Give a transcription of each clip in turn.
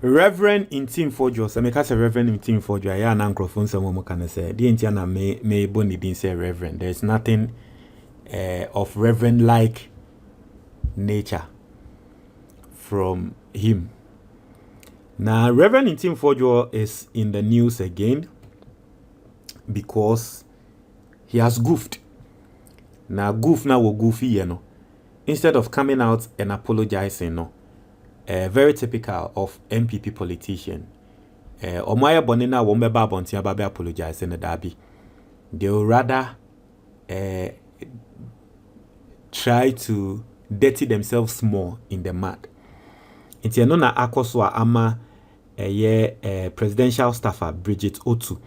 Reverend Ntim Fordjour, so make us a Reverend Ntim Fordjour. I am microphone. Some can say the Indiana may boni didn't say Reverend. There's nothing of Reverend-like nature from him. Now, Reverend Ntim Fordjour is in the news again because he has goofed. Now, goofy, you know. Instead of coming out and apologizing, no. Very typical of MPP politician. Omaya Bonina won't be babontia baby apologize in the derby. They will rather try to dirty themselves more in the mud. It's another akoswa ama presidential staffer Bridget Otu.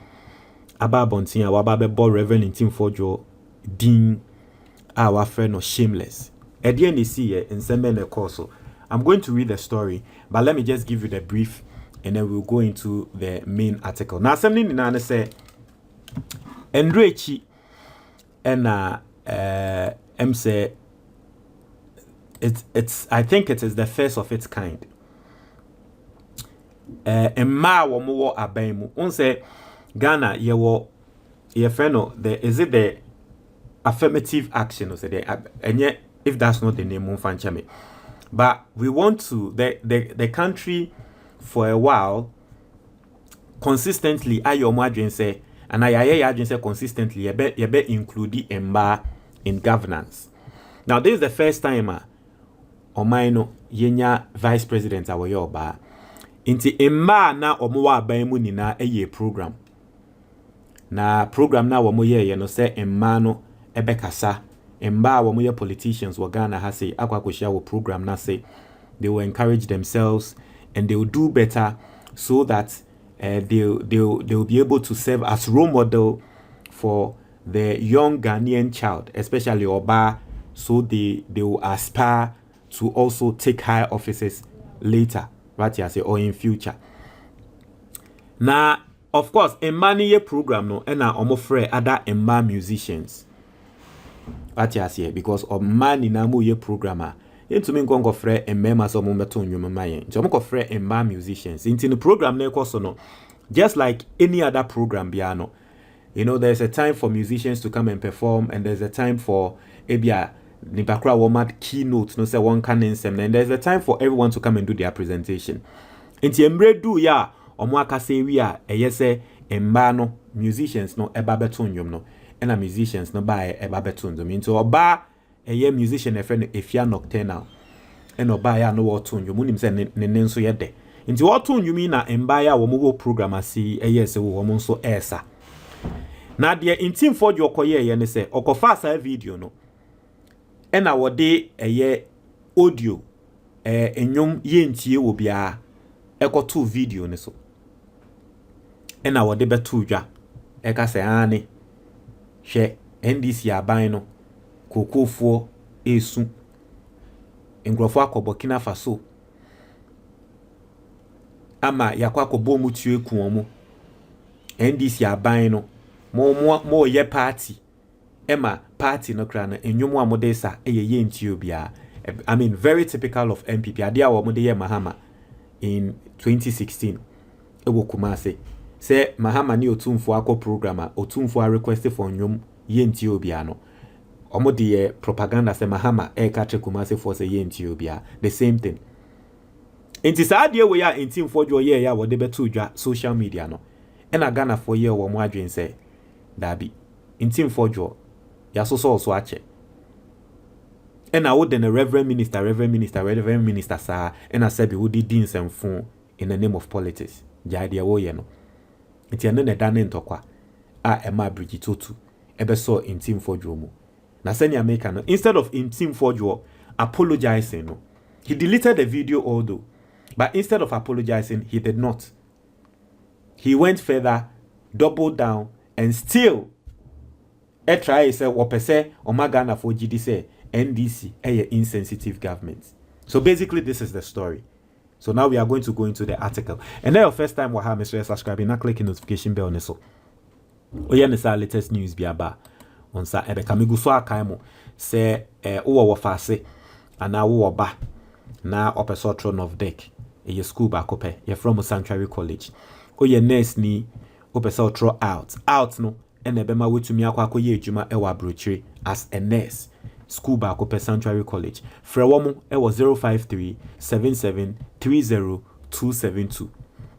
Aba bontia wababe bo Reverend Ntim Fordjour din our friend or shameless. At the end you see in Sembene Koso. I'm going to read the story, but let me just give you the brief and then we'll go into the main article. Now, something in Naana say, Endrechi and say it's I think it is the first of its kind. Emma wo mo aban mu. On say Ghana ye friend is it the affirmative action or say the and yet if that's not the name on fanchame. But we want to the country for a while consistently ayo madwen say and I say consistently you be include Emba in governance. Now this is the first time Omaino yenya vice president awoyo ba inti Emba na omo aban mu nina eye program. Na program na wo mo ye no say Emba no ebekasa Emba wo mo politicians wa Ghana ha say akwakohia wo program na say they will encourage themselves and they will do better so that they'll be able to serve as role model for the young Ghanaian child, especially Oba, so they will aspire to also take high offices later, right here say or in future. Now, of course, Emba ni program no and na omofre other Emba musicians. What you say because of man in amu ye programmer into me go frɛ mmema so mo meto nnwom mayen nti mo ko frɛ mma musicians into the program na ekoso no just like any other program bia no you know there's a time for musicians to come and perform and there's a time for ebia ni bakra womat keynote no say one can nsem and there's a time for everyone to come and do their presentation into emre do ya omo akase wi a eyese mma no musicians no eba beto nnwom no and musicians no buy eba beto nnwom into oba eye musician e friend efia nocturnal and oba ya no wato nnwom unim se ne nso ye de nti wato nnwom na mba ya wo mo program asi eye se wo mo nso esa na de Ntim Fordjour koye ye ne se okofa sa video no and na wode eye audio nnwom ye ntie wo bia ekoto video ne so and na wode beto dwa eka se ane hwe NDC aban no kokofo esu ngrofo akobokina faso ama yakwa kobo mutu eku omo NDC aban no mo ye party ema party no kra na enwom amodesa ye ntio bia I mean very typical of MPP ade a wo mode ye Mahama in 2016 ewo Kumase say Mahama ni otumfo akọ programmer otumfo a request for nwom ye ntio bia no omo de propaganda se Mahama catch Kumase for say ye ntio bia the same thing enti saa de we ya Ntim Fordjour ye ya wo de beto dwa social media no ena Ghana for ye wo mo adwen say dabi Ntim Fordjour ya so ache ena wo de na reverend minister sa ena sabi wo di nsemfo in the name of politics jade wo ye no enti ene na da ne ntokwa a ema Bridget Otu ebe so Ntim Fordjour mu na send America no instead of Ntim Fordjour apologizing no he deleted the video although but instead of apologizing he did not he went further doubled down and still try say wopese Ghana for GD say NDC insensitive government. So basically this is the story. So now we are going to go into the article. And then your first time we have Mr. subscribing, now click the notification bell so. Oya nisa latest news biaba on sa ebe kamigu so akaimo say uwa wafase ana uwa ba na opeso throne of deck a school back up you're from Sanctuary College. Oh ye nurse ni opesa throw out no and ebema wetumi akwa ye adwuma ewa brochire as a nurse school back up Sanctuary College. Frɛ wɔn was 053 77 30 272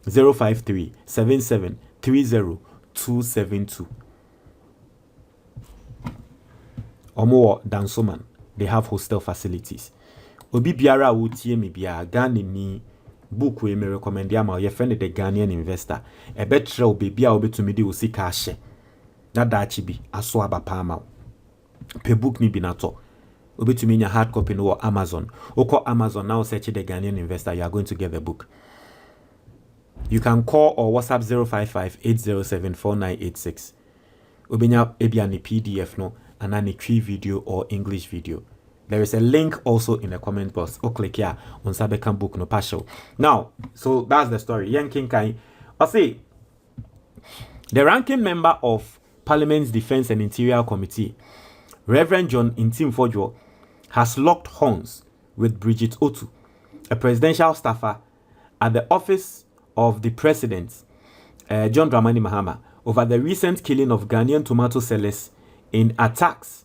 053 77 30 272. Omo Dansoman, they have hostel facilities. Obi biara wotie me bia Ghana ni book we me recommend ya ma ye friend the Ghanaian investor. E betre obi bia obetumi de osika ahye. Na dachi bi aso aba pa ma. Pe book ni bi na to. Obetumi nya hard copy no Amazon. Oko Amazon now search the Ghanaian investor, you are going to get the book. You can call or WhatsApp 055-807-4986. Obenya ebia ni PDF no and any tree video or English video. There is a link also in the comment box. Or click here on Sabekam book no partial. Now, so that's the story. Yankin Kai. I say the ranking member of Parliament's Defense and Interior Committee, Reverend John Ntim Fordjour, has locked horns with Bridget Otu, a presidential staffer at the office of the president, John Dramani Mahama, over the recent killing of Ghanaian tomato sellers in attacks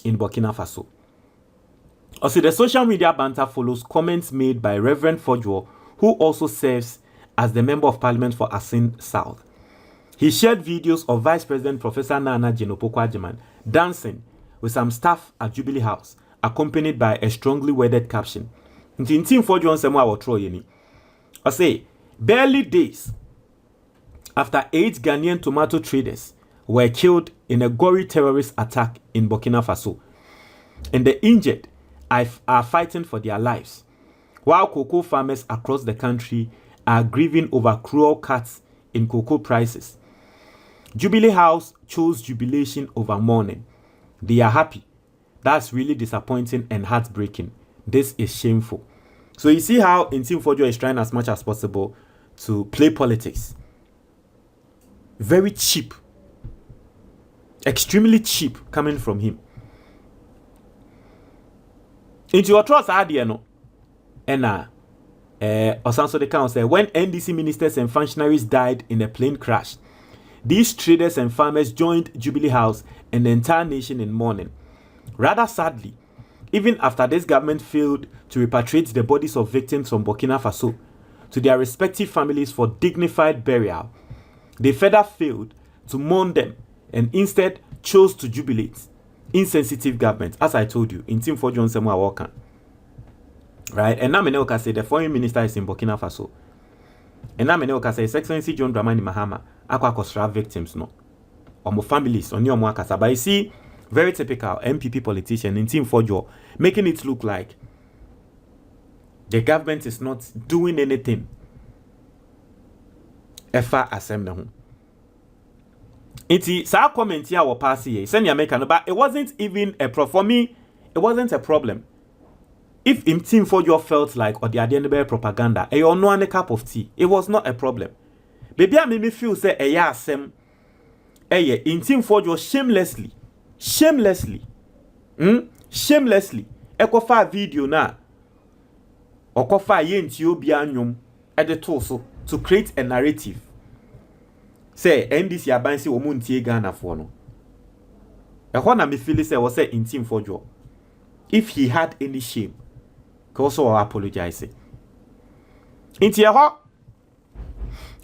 in Burkina Faso. Also, the social media banter follows comments made by Reverend Fordjour, who also serves as the Member of Parliament for Asin South. He shared videos of Vice President Professor Naana Opoku Agyemang dancing with some staff at Jubilee House, accompanied by a strongly worded caption. Ntim Fordjour nsemo awotro yeni. I say, barely days after 8 Ghanaian tomato traders were killed in a gory terrorist attack in Burkina Faso, and the injured are fighting for their lives, while cocoa farmers across the country are grieving over cruel cuts in cocoa prices. Jubilee House chose jubilation over mourning. They are happy. That's really disappointing and heartbreaking. This is shameful. So you see how Ntim Fordjour is trying as much as possible to play politics. Very cheap. Extremely cheap coming from him. Into your trust idea no. And Osanso the council when NDC ministers and functionaries died in a plane crash, these traders and farmers joined Jubilee House and the entire nation in mourning. Rather sadly, even after this government failed to repatriate the bodies of victims from Burkina Faso to their respective families for dignified burial, they further failed to mourn them and instead chose to jubilate. Insensitive government, as I told you, Ntim Fordjour nsemo awoka. Right? And now I say the foreign minister is in Burkina Faso. And now I say His Excellency John Dramani Mahama akwa kostra victims no. Omo families on your mwakasa. But you see, very typical MPP politician Ntim Fordjour making it look like the government is not doing anything. Efa assembly home. Iti sa comment here will pass here. Send your make but it wasn't even a problem. For me, it wasn't a problem. If Ntim Fordjour felt like or the Adyendebe propaganda, you know a cup of tea, it was not a problem. Baby, I made me feel say Ntim Fordjour shamelessly. Ekofa video na. Okofa yenti obi anyum edetoso to create a narrative. Say NDC abansi womu ntie Ghana for no. Ehona na me feel say was say Ntim Fordjour. If he had any shame, he also apologize. Inti eho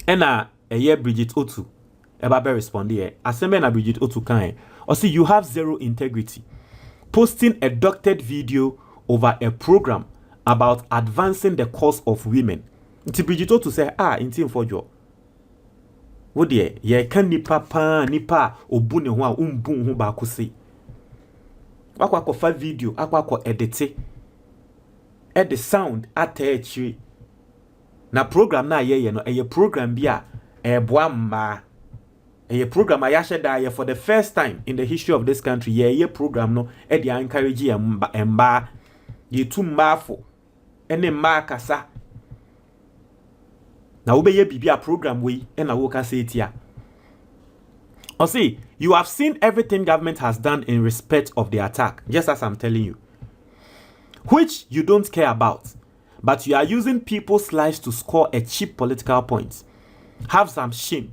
ena eye Bridget Otu eba be respond here. Asembe na Bridget Otu kan. Or see you have zero integrity. Posting a doctored video over a program about advancing the cause of women. Inti Bridget Otu say Ntim Fordjour. What ye can nipa obune ho a umbun ho ba kusi. Akwa ko fa video, akwa ko edit the sound attach na program na ye no eye program bia boa mma eye program ayahye da for the first time in the history of this country ye program no e dey encourage emba ye tu mbafo ene mma kasa na wo be ye bibia program we na wo ka say tia. Or see, you have seen everything government has done in respect of the attack, just as I'm telling you, which you don't care about. but you are using people's lives to score a cheap political point. Have some shame.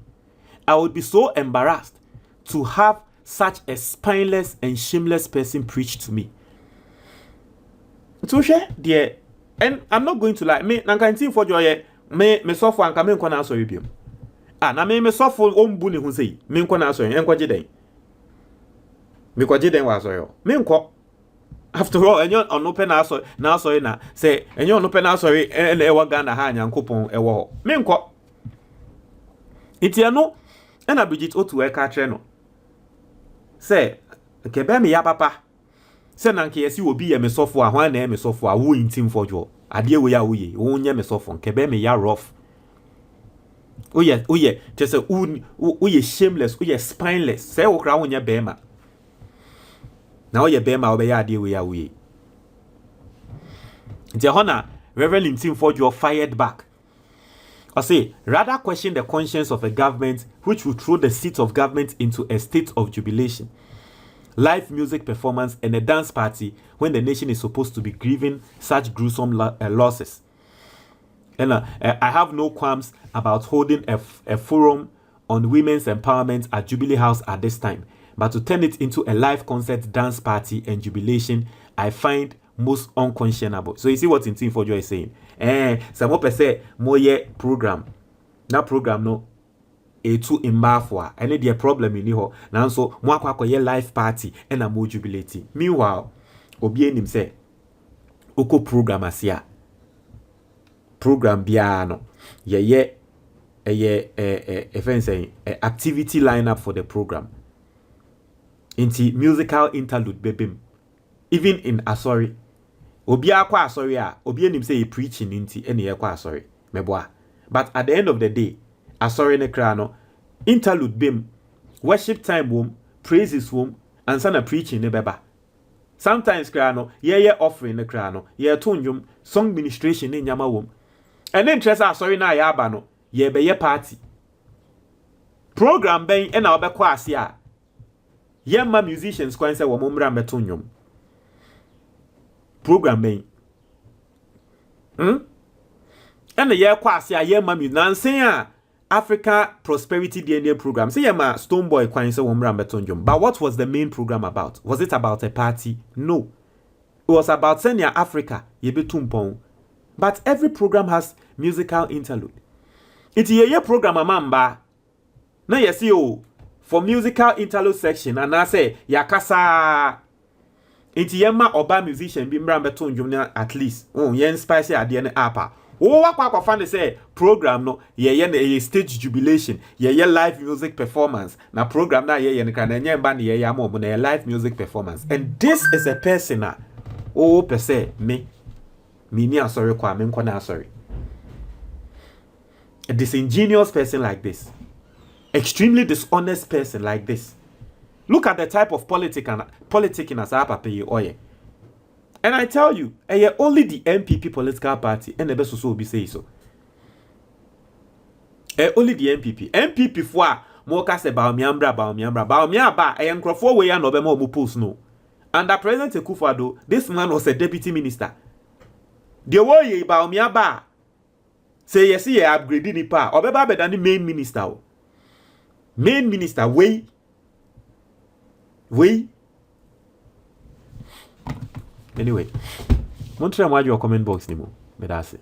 I would be so embarrassed to have such a spineless and shameless person preach to me. So dear, and I'm not going to lie. Me, Ntim Fordjour me suffer and come in corner so you. Na me suffer ombuni who say, me corner so and quajiden. Me quajiden was so. Me nko. After all, and you're on open answer now, sorry, na say, and you're on open answer, and ever Ghana hand and coupon a war. Me nko. It's no, and I Bridget O to a catcher. Say, Kebe me ya papa. Say, Nanky, yes, you will be a me software, one name is software, woo in Ntim Fordjour. A dear we are we, own ye me software, Kebe me ya rough. Oh, yeah, just a we shameless, we spineless. Say, oh, crown your bema. Now ye bema obey idea we are we. Jehona, Reverend Ntim Fordjour fired back. I say, rather question the conscience of a government which will throw the seat of government into a state of jubilation, live music performance, and a dance party when the nation is supposed to be grieving such gruesome losses. And I have no qualms about holding a forum on women's empowerment at Jubilee House at this time, but to turn it into a live concert, dance party, and jubilation, I find most unconscionable. So you see what Ntim Fordjour is saying. Some people say moye program. That program no too imbafwa. Any the problem in here. Now so mo akwa ye live party and a mo jubilate. Meanwhile, obi enim say oko program asia. Program biano. Ye activity lineup for the program. Into musical interlude bebim. Even in Asori. Obi akwa Asori a, obi enim say he preaching inti ene ye kwa Asori. Meboa. But at the end of the day, Asori ne kra no, interlude bim, worship time wom, praises wom, and sana preaching ne beba. Sometimes kra no, ye offering ne kra no, ye tonjum, song ministration ne nyama wom. And then tresa Asori na ya aba no, ye be ye party. Program ben ena obekwa asia. Ye ma musicians kwa nse wo momra metonjum. Program ben. And the year kwasi a year mami nansen Africa Prosperity DNA program. Say ma Stoneboy kwanse womra betonjum. But what was the main program about? Was it about a party? No. It was about senior Africa yebetumpon. But every program has musical interlude. It's a program amamba. Na yesi o for musical interlude section and I say yakasa Inti yema oba musician bi mra beto ndwom at least yen spicy ade ne apa wakwa fan say program no ye stage jubilation ye live music performance na program na ye ne kan enye mba ne ye am na live music performance. And this is a person per se me ni asori kwa me nko na asori. A disingenuous person like this, extremely dishonest person like this. Look at the type of politicking as I pay oye. And I tell you, only the MPP political party and the best so be say so. Only the MPP for more cast about miambra ba I am crofo way and obemo mu post no. Under President Akufo-Addo, this man was a deputy minister. The way about miaba say yes, ye upgrading ni pa obeba better than the main minister. Main minister way. Anyway, Montreal, your comment box, Nimo. But that's it.